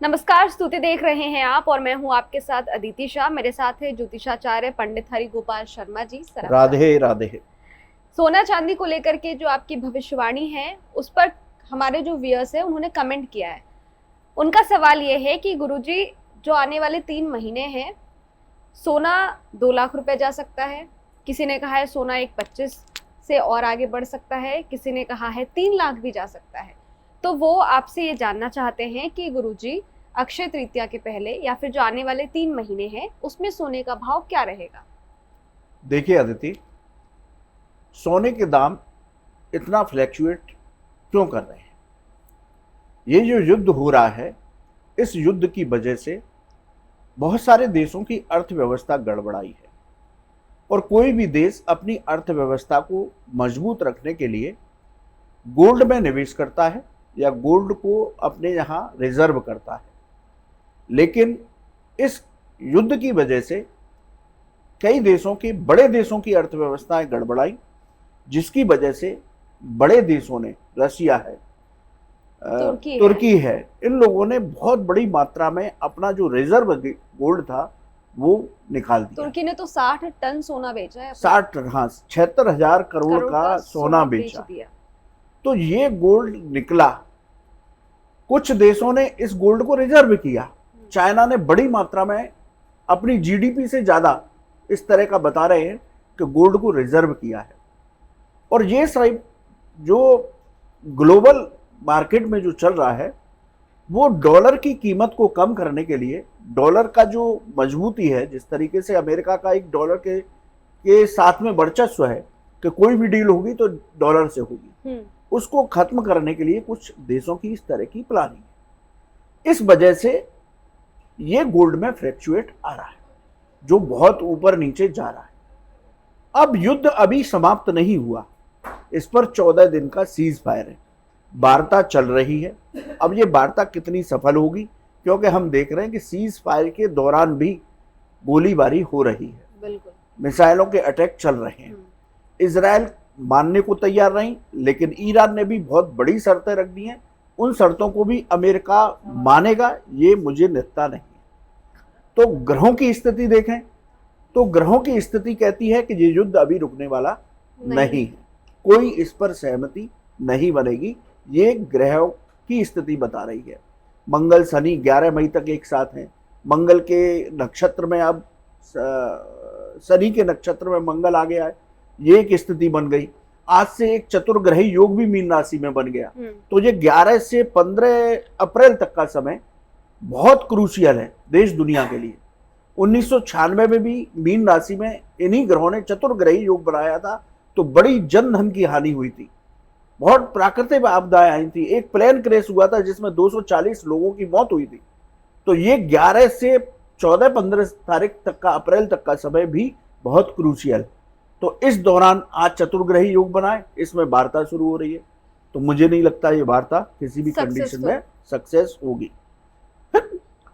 नमस्कार, स्तुति देख रहे हैं आप और मैं हूं आपके साथ अदिति शाह। मेरे साथ है ज्योतिषाचार्य पंडित हरि गोपाल शर्मा जी। सर, राधे राधे। सोना चांदी को लेकर के जो आपकी भविष्यवाणी है उस पर हमारे जो व्यूअर्स है उन्होंने कमेंट किया है। उनका सवाल ये है कि गुरुजी, जो आने वाले 3 महीने हैं, सोना 2 लाख रुपए जा सकता है। किसी ने कहा है सोना एक 25 से और आगे बढ़ सकता है, किसी ने कहा है 3 लाख भी जा सकता है। तो वो आपसे ये जानना चाहते हैं कि गुरुजी, अक्षय तृतीया के पहले या फिर जो आने वाले 3 महीने हैं उसमें सोने का भाव क्या रहेगा। देखिए अदिति, सोने के दाम इतना फ्लैक्चुएट क्यों कर रहे हैं? ये जो युद्ध हो रहा है, इस युद्ध की वजह से बहुत सारे देशों की अर्थव्यवस्था गड़बड़ाई है और कोई भी देश अपनी अर्थव्यवस्था को मजबूत रखने के लिए गोल्ड में निवेश करता है या गोल्ड को अपने यहाँ रिजर्व करता है। लेकिन इस युद्ध की वजह से कई देशों की, बड़े देशों की अर्थव्यवस्थाएं गड़बड़ाई, जिसकी वजह से बड़े देशों ने, रशिया है, तुर्की है, इन लोगों ने बहुत बड़ी मात्रा में अपना जो रिजर्व गोल्ड था वो निकाल दिया। तुर्की ने तो 60 टन सोना बेचा है। 76,000 करोड़ का सोना बेचा दिया। तो ये गोल्ड निकला। कुछ देशों ने इस गोल्ड को रिजर्व किया। चाइना ने बड़ी मात्रा में अपनी जीडीपी से ज्यादा, इस तरह का बता रहे हैं कि गोल्ड को रिजर्व किया है। और ये सारी जो ग्लोबल मार्केट में जो चल रहा है, वो डॉलर की कीमत को कम करने के लिए, डॉलर का जो मजबूती है, जिस तरीके से अमेरिका का एक डॉलर के साथ में वर्चस्व है कि कोई भी डील होगी तो डॉलर से होगी, उसको खत्म करने के लिए कुछ देशों की इस तरह की प्लानिंग है। इस वजह से ये गोल्ड में फ्लैक्चुएट आ रहा है, जो बहुत ऊपर नीचे जा रहा है। अब युद्ध अभी समाप्त नहीं हुआ, इस पर 14 दिन का सीज फायर है, वार्ता चल रही है। अब ये वार्ता कितनी सफल होगी, क्योंकि हम देख रहे हैं कि सीज फायर के दौरान भी गोलीबारी हो रही है, बिल्कुल मिसाइलों के अटैक चल रहे हैं। इजराइल मानने को तैयार नहीं, लेकिन ईरान ने भी बहुत बड़ी शर्तें रख दी हैं। उन शर्तों को भी अमेरिका मानेगा, ये मुझे लगता नहीं। तो ग्रहों की स्थिति देखें तो ग्रहों की स्थिति कहती है कि ये युद्ध अभी रुकने वाला नहीं है, कोई इस पर सहमति नहीं बनेगी। ये ग्रहों की स्थिति बता रही है। मंगल शनि 11 मई तक एक साथ हैं। मंगल के नक्षत्र में, अब शनि के नक्षत्र में मंगल आ गया है, ये एक स्थिति बन गई। आज से एक चतुर्ग्रही योग भी मीन राशि में बन गया। तो ये 11 से 15 अप्रैल तक का समय बहुत क्रूशियल है देश दुनिया के लिए। 1996 में भी मीन राशि में इन्हीं ग्रहों ने चतुर्ग्रही योग बनाया था, तो बड़ी जन धन की हानि हुई थी, बहुत प्राकृतिक आपदाएं आई थी। एक प्लेन क्रैश हुआ था जिसमें 240 लोगों की मौत हुई थी। तो ये 11 से 14-15 तारीख तक का, अप्रैल तक का समय भी बहुत क्रूशियल। तो इस दौरान आज चतुर्ग्रही योग बनाए, इसमें वार्ता शुरू हो रही है। तो मुझे नहीं लगता ये वार्ता किसी भी कंडीशन में सक्सेस होगी।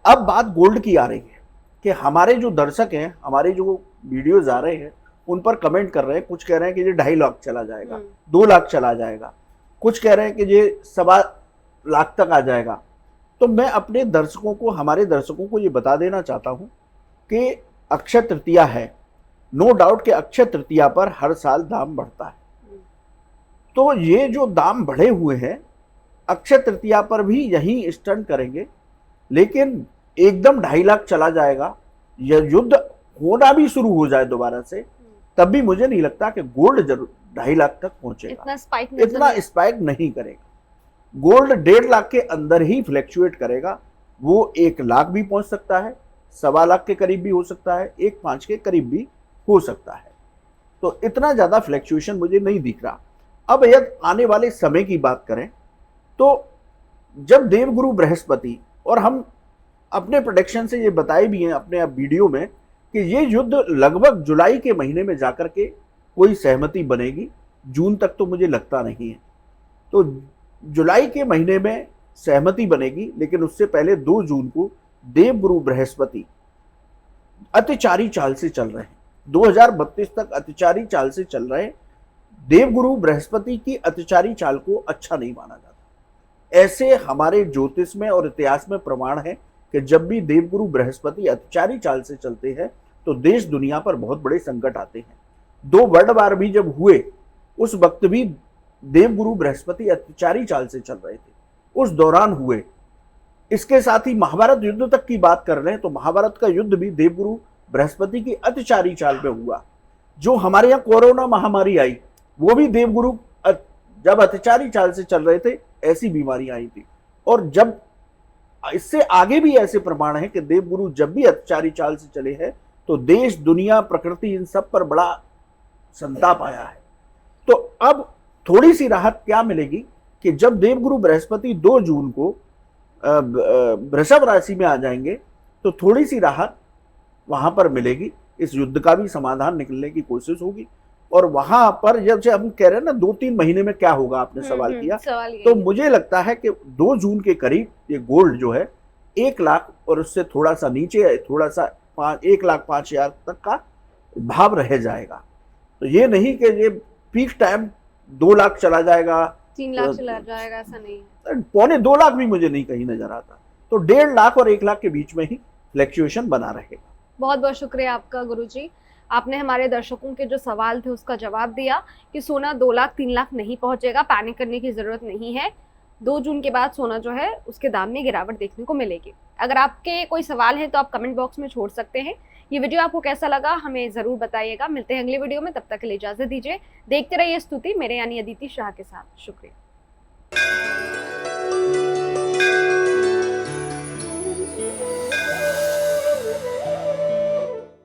अब बात गोल्ड की आ रही है कि हमारे जो दर्शक हैं, हमारे जो वीडियोज आ रहे हैं, उन पर कमेंट कर रहे हैं। कुछ कह रहे हैं कि ये 2.5 लाख चला जाएगा, 2 लाख चला जाएगा, कुछ कह रहे हैं कि ये 1.25 लाख तक आ जाएगा। तो मैं अपने दर्शकों को, हमारे दर्शकों को ये बता देना चाहता हूं कि अक्षय तृतीया है, नो डाउट कि अक्षय तृतीया पर हर साल दाम बढ़ता है। तो ये जो दाम बढ़े हुए हैं, अक्षय तृतीया पर भी यही स्टंट करेंगे। लेकिन एकदम 2.5 लाख चला जाएगा, यह युद्ध होना भी शुरू हो जाए दोबारा से, तब भी मुझे नहीं लगता कि गोल्ड जरूर 2.5 लाख तक पहुंचेगा। इतना स्पाइक नहीं करेगा। गोल्ड 1.5 लाख के अंदर ही फ्लैक्चुएट करेगा। वो 1 लाख भी पहुंच सकता है, 1.25 लाख के करीब भी हो सकता है, 1.5 के करीब भी हो सकता है। तो इतना ज्यादा फ्लैक्चुएशन मुझे नहीं दिख रहा। अब यदि आने वाले समय की बात करें तो जब देवगुरु बृहस्पति, और हम अपने प्रोडिक्शन से ये बताए भी हैं अपने वीडियो में कि ये युद्ध लगभग जुलाई के महीने में जाकर के कोई सहमति बनेगी, जून तक तो मुझे लगता नहीं है। तो जुलाई के महीने में सहमति बनेगी, लेकिन उससे पहले 2 जून को देवगुरु बृहस्पति अतिचारी चाल से चल रहे हैं। 2032 तक अतिचारी चाल से चल रहे हैं। देवगुरु बृहस्पति की अतिचारी चाल को अच्छा नहीं माना जाता। ऐसे हमारे ज्योतिष में और इतिहास में प्रमाण है कि जब भी देवगुरु बृहस्पति अतिचारी चाल से चलते हैं तो देश दुनिया पर बहुत बड़े संकट आते हैं। 2 वर्ल्ड वार भी जब हुए उस वक्त भी देवगुरु बृहस्पति अतिचारी चाल से चल रहे थे, उस दौरान हुए। इसके साथ ही महाभारत युद्ध तक की बात कर रहे हैं तो महाभारत का युद्ध भी देवगुरु बृहस्पति की अतिचारी चाल में हुआ। जो हमारे यहाँ कोरोना महामारी आई वो भी देवगुरु जब अतिचारी चाल से चल रहे थे ऐसी बीमारियां आई थी। और जब इससे आगे भी ऐसे प्रमाण है कि देवगुरु जब भी अतिचारी चाल से चले हैं तो देश दुनिया प्रकृति इन सब पर बड़ा संताप आया है। तो अब थोड़ी सी राहत क्या मिलेगी कि जब देवगुरु बृहस्पति 2 जून को वृषभ राशि में आ जाएंगे तो थोड़ी सी राहत वहां पर मिलेगी। इस युद्ध का भी समाधान निकलने की कोशिश होगी। और वहां पर जब से हम कह रहे हैं ना 2-3 महीने में क्या होगा, आपने सवाल किया, तो मुझे लगता है कि 2 जून के करीब ये गोल्ड जो है 1 लाख और उससे थोड़ा सा नीचे, थोड़ा सा 1,05,000 तक का भाव रह जाएगा। तो ये नहीं कि ये पीक टाइम 2 लाख चला जाएगा, 3 लाख चला जाएगा, ऐसा नहीं है। 2.25 लाख भी मुझे नहीं कहीं नजर आता। तो 1.5 लाख और 1 लाख के बीच में ही फ्लैक्चुएशन बना रहेगा। बहुत बहुत शुक्रिया आपका गुरुजी, आपने हमारे दर्शकों के जो सवाल थे उसका जवाब दिया कि सोना 2 लाख 3 लाख नहीं पहुंचेगा, पैनिक करने की जरूरत नहीं है। 2 जून के बाद सोना जो है उसके दाम में गिरावट देखने को मिलेगी। अगर आपके कोई सवाल है तो आप कमेंट बॉक्स में छोड़ सकते हैं। ये वीडियो आपको कैसा लगा हमें जरूर बताइएगा। मिलते हैं अगले वीडियो में, तब तक के लिए इजाजत दीजिए। देखते रहिए स्तुति मेरे यानी अदिति शाह के साथ। शुक्रिया।